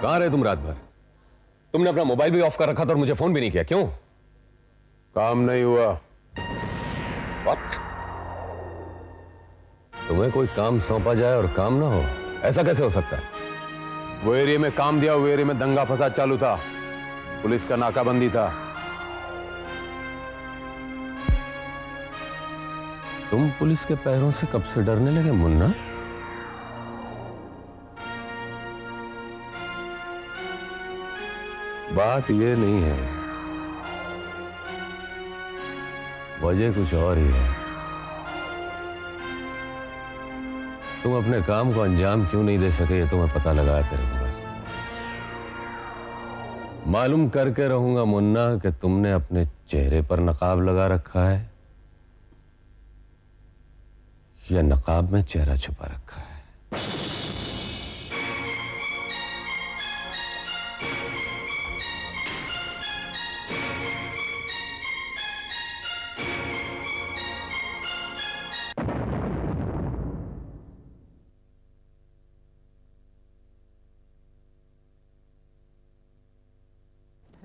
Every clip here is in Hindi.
कहां रहे तुम रात भर? तुमने अपना मोबाइल भी ऑफ कर रखा था और मुझे फोन भी नहीं किया, क्यों? काम नहीं हुआ। वक्त तुम्हें कोई काम सौंपा जाए और काम ना हो, ऐसा कैसे हो सकता है? वो एरिया में काम दिया, वो एरिया में दंगा फसाद चालू था, पुलिस का नाकाबंदी था। तुम पुलिस के पैरों से कब से डरने लगे मुन्ना? बात ये नहीं है, वजह कुछ और ही है। तुम अपने काम को अंजाम क्यों नहीं दे सके, ये तुम्हें पता लगा के रहूंगा। मालूम करके रहूंगा मुन्ना कि तुमने अपने चेहरे पर नकाब लगा रखा है या नकाब में चेहरा छुपा रखा है।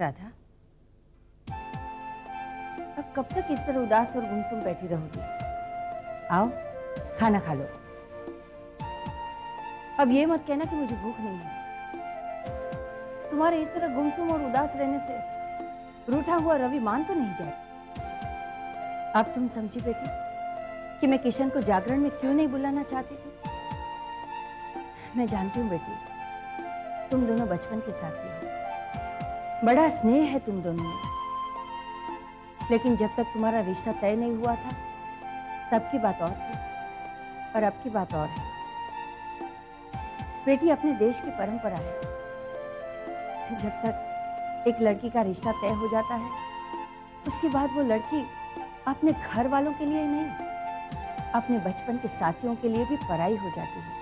राधा, अब कब तक इस तरह उदास और गुमसुम बैठी रहोगी? आओ, खाना खा लो। अब ये मत कहना कि मुझे भूख नहीं है। तुम्हारे इस तरह गुमसुम और उदास रहने से रूठा हुआ रवि मान तो नहीं जाए। अब तुम समझी बेटी कि मैं किशन को जागरण में क्यों नहीं बुलाना चाहती थी? मैं जानती हूँ बेटी, तुम दोनों बचपन के साथी हो, बड़ा स्नेह है तुम दोनों में। लेकिन जब तक तुम्हारा रिश्ता तय नहीं हुआ था तब की बात और थी और अब की बात और है। बेटी, अपने देश की परंपरा है, जब तक एक लड़की का रिश्ता तय हो जाता है उसके बाद वो लड़की अपने घर वालों के लिए नहीं, अपने बचपन के साथियों के लिए भी पराई हो जाती है।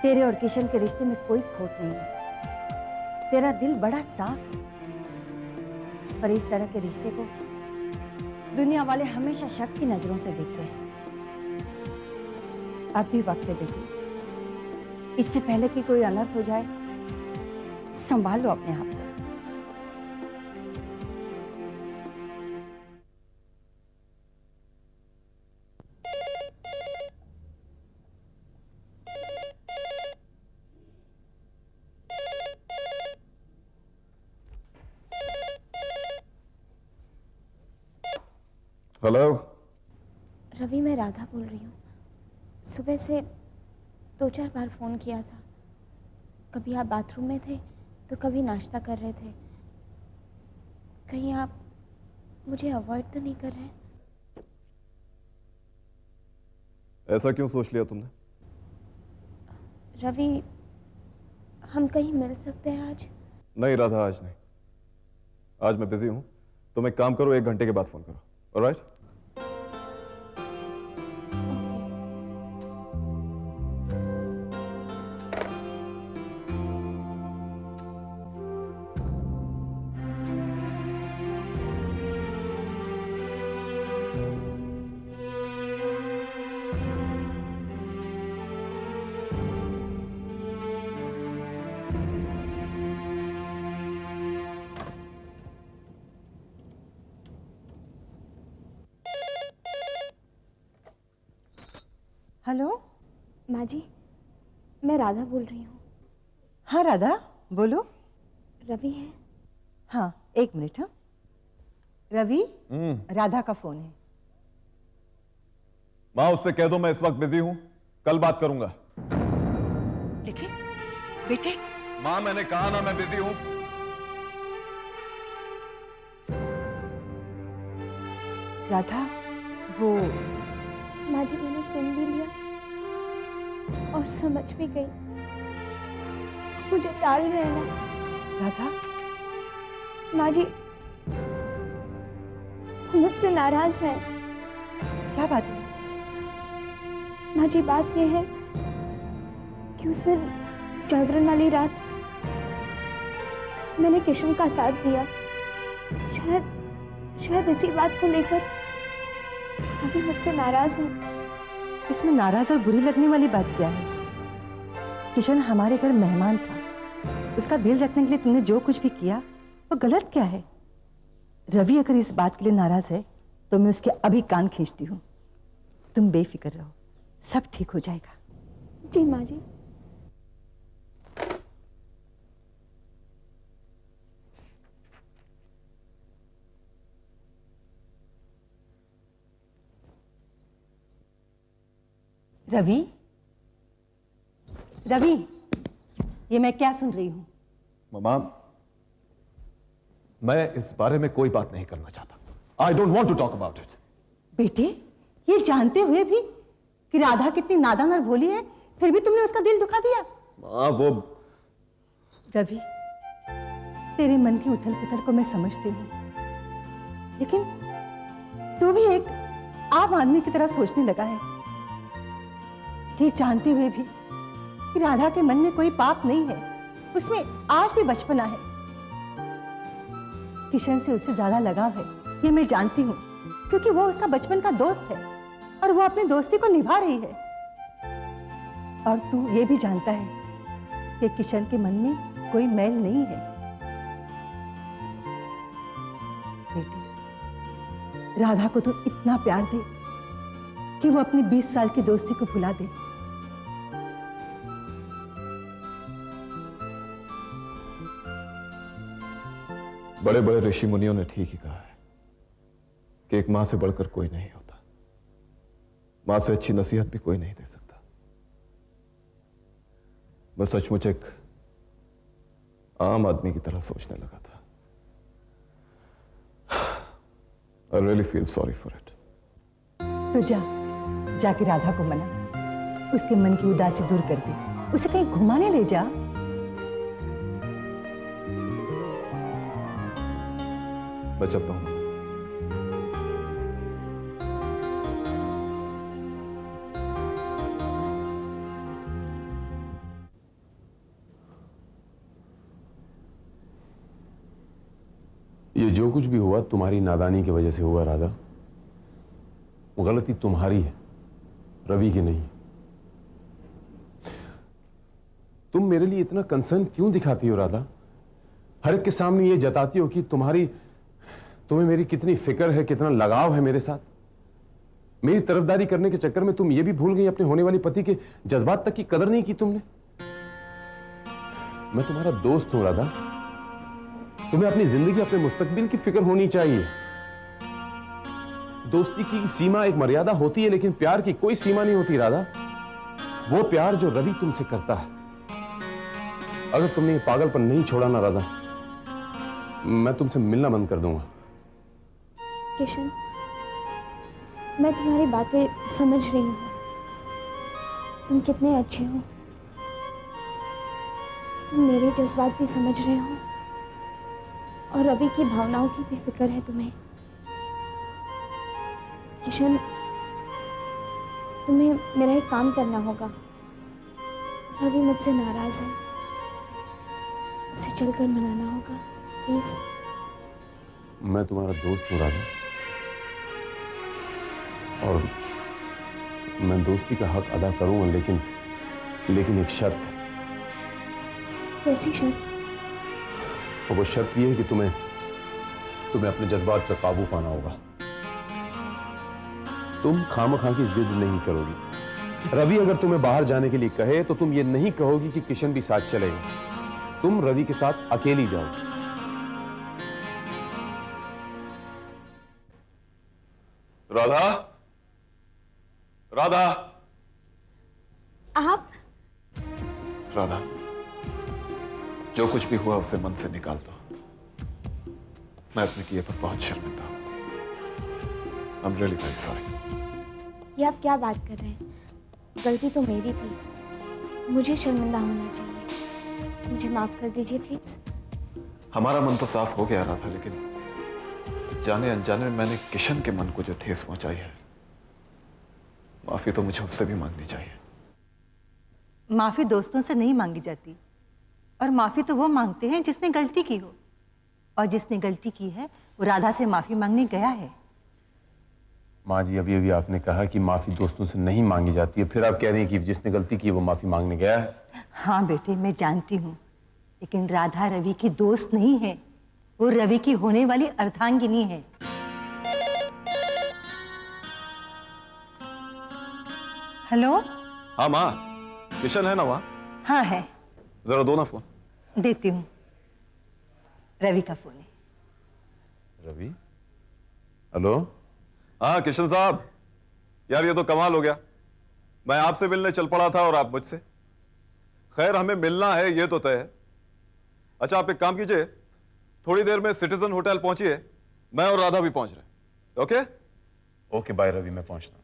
तेरे और किशन के रिश्ते में कोई खोट नहीं है, तेरा दिल बड़ा साफ है, पर इस तरह के रिश्ते को दुनिया वाले हमेशा शक की नजरों से देखते हैं। अब भी वक्त है बेटी, इससे पहले कि कोई अनर्थ हो जाए, संभाल लो अपने आप को। हेलो रवि, मैं राधा बोल रही हूँ। सुबह से 2-4 बार फ़ोन किया था। कभी आप बाथरूम में थे तो कभी नाश्ता कर रहे थे। कहीं आप मुझे अवॉइड तो नहीं कर रहे? ऐसा क्यों सोच लिया तुमने? रवि, हम कहीं मिल सकते हैं आज? नहीं राधा, आज नहीं। आज मैं बिजी हूँ। तुम एक काम करो, 1 घंटे के बाद फोन करो। ऑलराइट? हेलो माँ जी, मैं राधा बोल रही हूँ। हाँ राधा, बोलो। रवि है? हाँ, 1 मिनट। हाँ रवि, राधा का फोन है। माँ, उससे कह दो मैं इस वक्त बिजी हूँ, कल बात करूंगा। लेकिन बेटे। माँ, मैंने कहा ना मैं बिजी हूँ। राधा, वो माँ जी, मैंने सुन भी लिया और समझ भी गई। मुझे टाल रहे हैं ना? राधा, माँ जी, मुझसे नाराज है। क्या बात है? माँ जी, बात यह है कि उस दिन जागरण वाली रात मैंने किशन का साथ दिया। शायद इसी बात को लेकर अभी मुझसे नाराज है। इसमें नाराज और बुरी लगने वाली बात क्या है? किशन हमारे घर मेहमान था, उसका दिल रखने के लिए तुमने जो कुछ भी किया वो गलत क्या है? रवि अगर इस बात के लिए नाराज है तो मैं उसके अभी कान खींचती हूँ। तुम बेफिक्र रहो, सब ठीक हो जाएगा। जी माँ जी। रवि, रवि, ये मैं क्या सुन रही हूँ? मम्मा, मैं इस बारे में कोई बात नहीं करना चाहता। I don't want to talk about it. बेटे, ये जानते हुए भी कि राधा कितनी नादान और भोली है, फिर भी तुमने उसका दिल दुखा दिया। माँ, वो रवि, तेरे मन की उथल पुथल को मैं समझती हूँ, लेकिन तू भी एक आम आदमी की तरह सोचने लगा है। ये जानते हुए भी कि राधा के मन में कोई पाप नहीं है, उसमें आज भी बचपना है। किशन से उससे ज्यादा लगाव है, ये मैं जानती हूँ, क्योंकि वो उसका बचपन का दोस्त है और वो अपनी दोस्ती को निभा रही है। और तू ये भी जानता है कि किशन के मन में कोई मैल नहीं है। बेटी, राधा को तू इतना प्यार दे कि वो अपनी 20 साल की दोस्ती को भुला दे। बड़े बड़े ऋषि मुनियों ने ठीक ही कहा है कि एक मां से बढ़कर कोई नहीं होता। मां से अच्छी नसीहत भी कोई नहीं दे सकता। मैं सचमुच एक आम आदमी की तरह सोचने लगा था। I really feel sorry for it. तो जाके राधा को मना, उसके मन की उदासी दूर कर दे, उसे कहीं घुमाने ले जा। मैं चलता हूं। ये जो कुछ भी हुआ तुम्हारी नादानी की वजह से हुआ राधा। वो गलती तुम्हारी है, रवि की नहीं। तुम मेरे लिए इतना कंसर्न क्यों दिखाती हो राधा? हर एक के सामने ये जताती हो कि तुम्हें मेरी कितनी फिक्र है, कितना लगाव है मेरे साथ। मेरी तरफदारी करने के चक्कर में तुम ये भी भूल गई अपने होने वाली पति के जज्बात तक की कदर नहीं की तुमने। मैं तुम्हारा दोस्त हूं राधा। तुम्हें अपनी जिंदगी, अपने मुस्तकबिल की फिक्र होनी चाहिए। दोस्ती की सीमा, एक मर्यादा होती है, लेकिन प्यार की कोई सीमा नहीं होती राधा। वो प्यार जो रवि तुमसे करता है, अगर तुमने ये पागलपन नहीं छोड़ा ना राधा, मैं तुमसे मिलना बंद कर दूंगा। किशन, मैं तुम्हारी बातें समझ रही हूँ। तुम कितने अच्छे हो, तुम मेरे जज्बात भी समझ रहे हो और रवि की भावनाओं की भी फिक्र है तुम्हें। किशन, तुम्हें मेरा एक काम करना होगा। रवि मुझसे नाराज है, उसे चलकर मनाना होगा, प्लीज। मैं तुम्हारा दोस्त हूं राधा, और मैं दोस्ती का हक अदा करूंगा, लेकिन एक शर्त है। कैसी शर्त? और वो शर्त ये है कि तुम्हें अपने जज्बात पर काबू पाना होगा। तुम खामखा की जिद नहीं करोगी। रवि अगर तुम्हें बाहर जाने के लिए कहे तो तुम ये नहीं कहोगी कि किशन भी साथ चलेगा। तुम रवि के साथ अकेली जाओगी। राधा, राधा, आप? राधा, जो कुछ भी हुआ उसे मन से निकाल दो। मैं अपने किए पर बहुत शर्मिंदा हूं। I'm really very sorry. ये आप क्या बात कर रहे हैं? गलती तो मेरी थी, मुझे शर्मिंदा होना चाहिए। मुझे माफ कर दीजिए प्लीज। हमारा मन तो साफ हो गया राधा, लेकिन जाने अनजाने में मैंने किशन के मन को जो ठेस पहुंचाई है, माफी तो मुझे उससे भी मांगनी चाहिए। माफी दोस्तों से नहीं मांगी जाती, और माफी तो वो मांगते हैं जिसने गलती की हो, और जिसने गलती की है वो राधा से माफी मांगने गया है। माँ जी, अभी आपने कहा कि माफी दोस्तों से नहीं मांगी जाती है, फिर आप कह रही हैं कि जिसने गलती की वो माफी मांगने गया है। हाँ बेटे, मैं जानती हूँ लेकिन राधा रवि की दोस्त नहीं है, वो रवि की होने वाली अर्धांगिनी है। हेलो। हाँ माँ, किशन है ना वहाँ? हाँ है, जरा दो ना फोन। देती हूँ। रवि का फोन है। रवि, हेलो। हाँ किशन साहब, यार ये तो कमाल हो गया। मैं आपसे मिलने चल पड़ा था और आप मुझसे। खैर हमें मिलना है ये तो तय है। अच्छा आप एक काम कीजिए, थोड़ी देर में सिटीजन होटल पहुंचिए, मैं और राधा भी पहुंच रहे। ओके ओके बाय रवि, मैं पहुंचता हूं।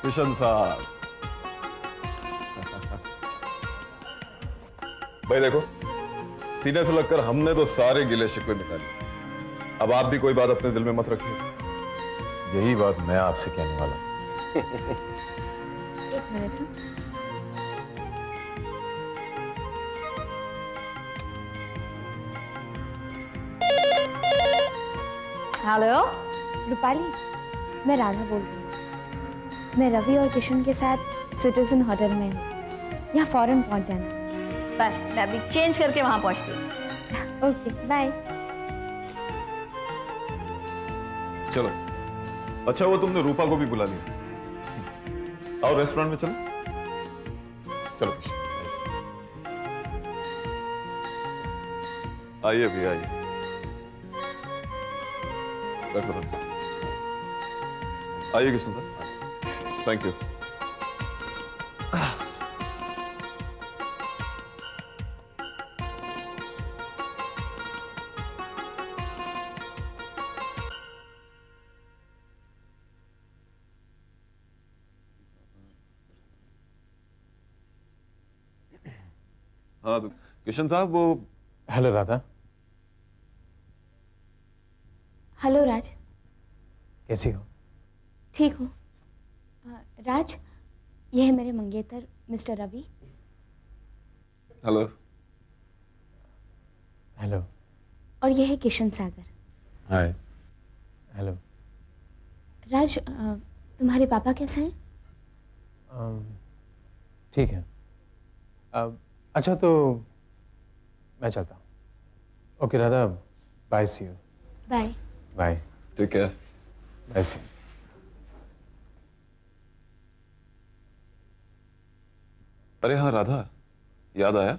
किशन साहब भाई देखो, सीने से लगकर हमने तो सारे गिले शिकवे मिटा लिए। अब आप भी कोई बात अपने दिल में मत रखिए। यही बात मैं आपसे कहने वाला था। एक मिनट। हेलो। रूपाली, मैं राधा बोल रही हूँ। मैं रवि और किशन के साथ सिटीजन होटल में हूँ। यहाँ फौरन पहुँच जाना। बस मैं अभी चेंज करके वहां पहुंचती हूँ। Okay bye. चलो, अच्छा वो तुमने रूपा को भी बुला लिया। आओ रेस्टोरेंट में चलो। चलो किशन, आइए भी आइए। बैठो बैठो। आइए किशन साहब, थैंक यू। हाँ तो किशन साहब वो हेलो राधा, हेलो राज। कैसी हो? ठीक हूँ। राज, ये है मेरे मंगेतर मिस्टर रवि। हेलो। हेलो। और ये है किशन सागर। हाय। हेलो। राज, तुम्हारे पापा कैसे हैं? ठीक है। अच्छा तो मैं चलता हूँ। Okay Radha, bye, see you. Bye. Bye. ठीक है। Bye, see you. अरे हाँ राधा, याद आया,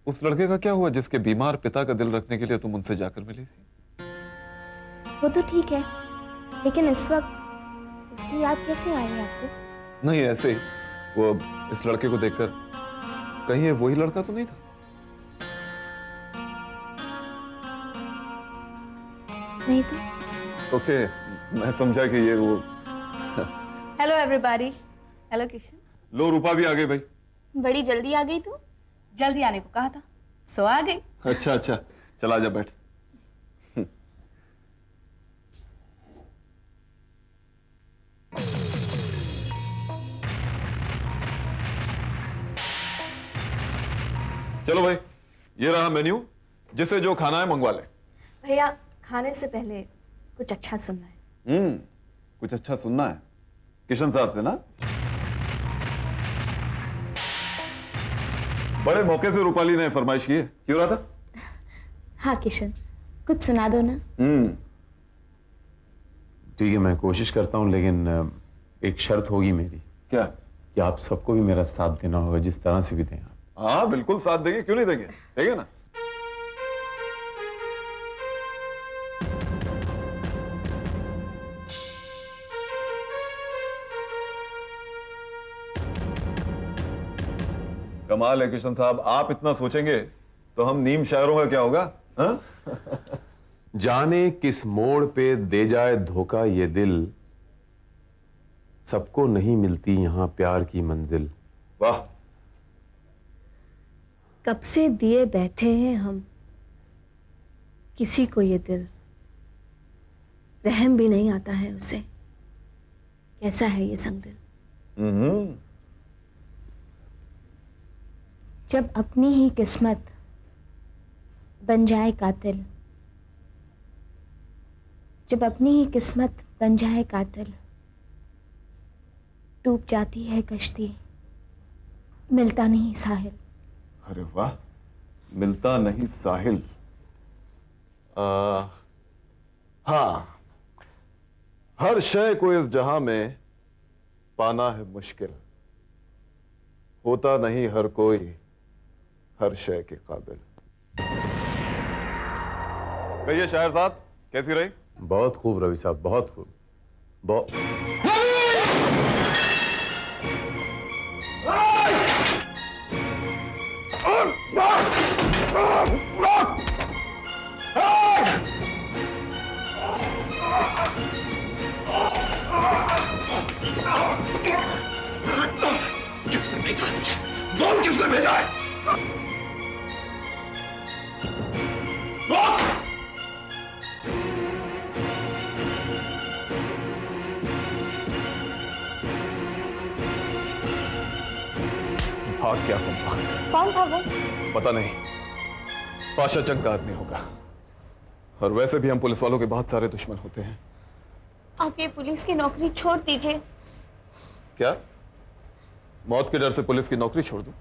उस लड़के का क्या हुआ जिसके बीमार पिता का दिल रखने के लिए तुम उनसे जाकर मिली थी? वो तो ठीक है, लेकिन इस वक्त उसकी याद कैसे आई आपको? नहीं ऐसे ही, वो इस लड़के को देखकर कहीं ये वही लड़का तो नहीं था? नहीं तो? ओके, मैं समझा कि ये वो। Hello everybody. हेलो किशन। लो रूपा भी आ गई भाई। बड़ी जल्दी आ गई तू। जल्दी आने को कहा था, सो आ गई। अच्छा अच्छा, चला जा बैठ। चलो भाई, ये रहा मेन्यू, जिसे जो खाना है मंगवा ले। भैया, खाने से पहले कुछ अच्छा सुनना है। कुछ अच्छा सुनना है किशन साहब से ना? बड़े मौके से रूपाली ने फरमाइश की है, क्यों रहा था? हाँ किशन, कुछ सुना दो ना। ठीक है, मैं कोशिश करता हूं, लेकिन एक शर्त होगी मेरी। क्या? कि आप सबको भी मेरा साथ देना होगा, जिस तरह से भी दें आप। हाँ बिल्कुल साथ देंगे, क्यों नहीं देंगे, देंगे ना। कमाल है किशन साहब, आप इतना सोचेंगे तो हम नीम शायरों का क्या होगा? हाँ? जाने किस मोड़ पे दे जाए धोखा ये दिल, सबको नहीं मिलती यहां प्यार की मंजिल। वाह। कब से दिए बैठे हैं हम किसी को ये दिल, रहम भी नहीं आता है उसे, कैसा है ये संगदिल। जब अपनी ही किस्मत बन जाए कातिल, जब अपनी ही किस्मत बन जाए कातिल, डूब जाती है कश्ती, मिलता नहीं साहिल। अरे वाह, मिलता नहीं साहिल। हाँ, हर शय को इस जहां में पाना है मुश्किल, होता नहीं हर कोई हर शय के काबिल। कहिए शायर साहब, कैसी रही? बहुत खूब रवि साहब, बहुत खूब। बहुत किसने भेजा है तुझे? बोल, किसने भेजा है? बोल! भाग गया तुम, भाग। कौन था वो? पता नहीं, पाशा जंग का आदमी होगा। और वैसे भी हम पुलिस वालों के बहुत सारे दुश्मन होते हैं। आप ये पुलिस की नौकरी छोड़ दीजिए। क्या मौत के डर से पुलिस की नौकरी छोड़ दूं?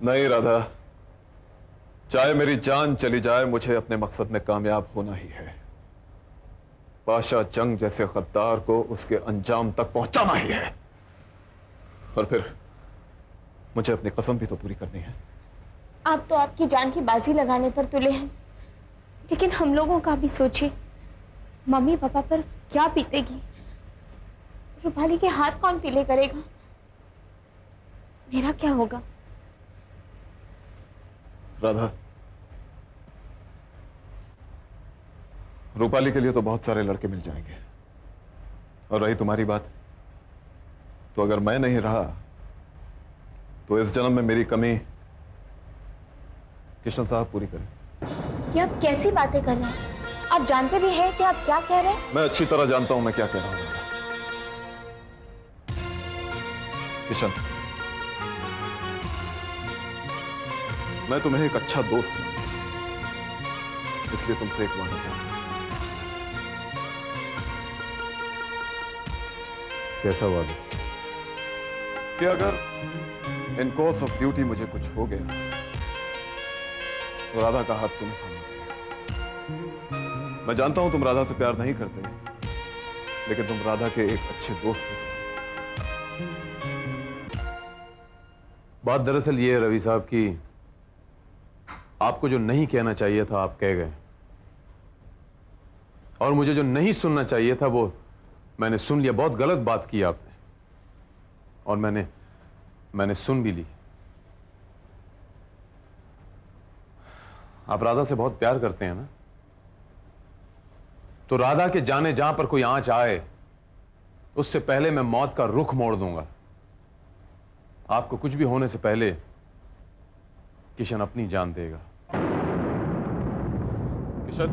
नहीं राधा, चाहे मेरी जान चली जाए, मुझे अपने मकसद में कामयाब होना ही है। पाशा जंग जैसे गद्दार को उसके अंजाम तक पहुंचाना ही है। और फिर मुझे अपनी कसम भी तो पूरी करनी है। आप तो आपकी जान की बाजी लगाने पर तुले हैं, लेकिन हम लोगों का भी सोचिए। मम्मी पापा पर क्या बीतेगी? रूपाली के हाथ कौन पीले करेगा? मेरा क्या होगा? राधा, रूपाली के लिए तो बहुत सारे लड़के मिल जाएंगे। और रही तुम्हारी बात, तो अगर मैं नहीं रहा तो इस जन्म में मेरी कमी किशन साहब पूरी करें। ये आप कैसी बातें कर रहे हैं? आप जानते भी हैं कि आप क्या कह रहे हैं? मैं अच्छी तरह जानता हूं मैं क्या कह रहा हूं। किशन, मैं तुम्हें एक अच्छा दोस्त हूं, इसलिए तुमसे एक वादा चाहता हूं। कैसा वादा? कि अगर इन कोर्स ऑफ ड्यूटी मुझे कुछ हो गया तो राधा का हाथ तुम्हें थामना पड़ेगा। मैं जानता हूं तुम राधा से प्यार नहीं करते, लेकिन तुम राधा के एक अच्छे दोस्त हो। बात दरअसल ये है रवि साहब कि आपको जो नहीं कहना चाहिए था आप कह गए, और मुझे जो नहीं सुनना चाहिए था वो मैंने सुन लिया। बहुत गलत बात की आपने, और मैंने सुन भी ली। आप राधा से बहुत प्यार करते हैं ना, तो राधा के जाने जहां पर कोई आंच आए उससे पहले मैं मौत का रुख मोड़ दूंगा। आपको कुछ भी होने से पहले किशन अपनी जान देगा। किशन,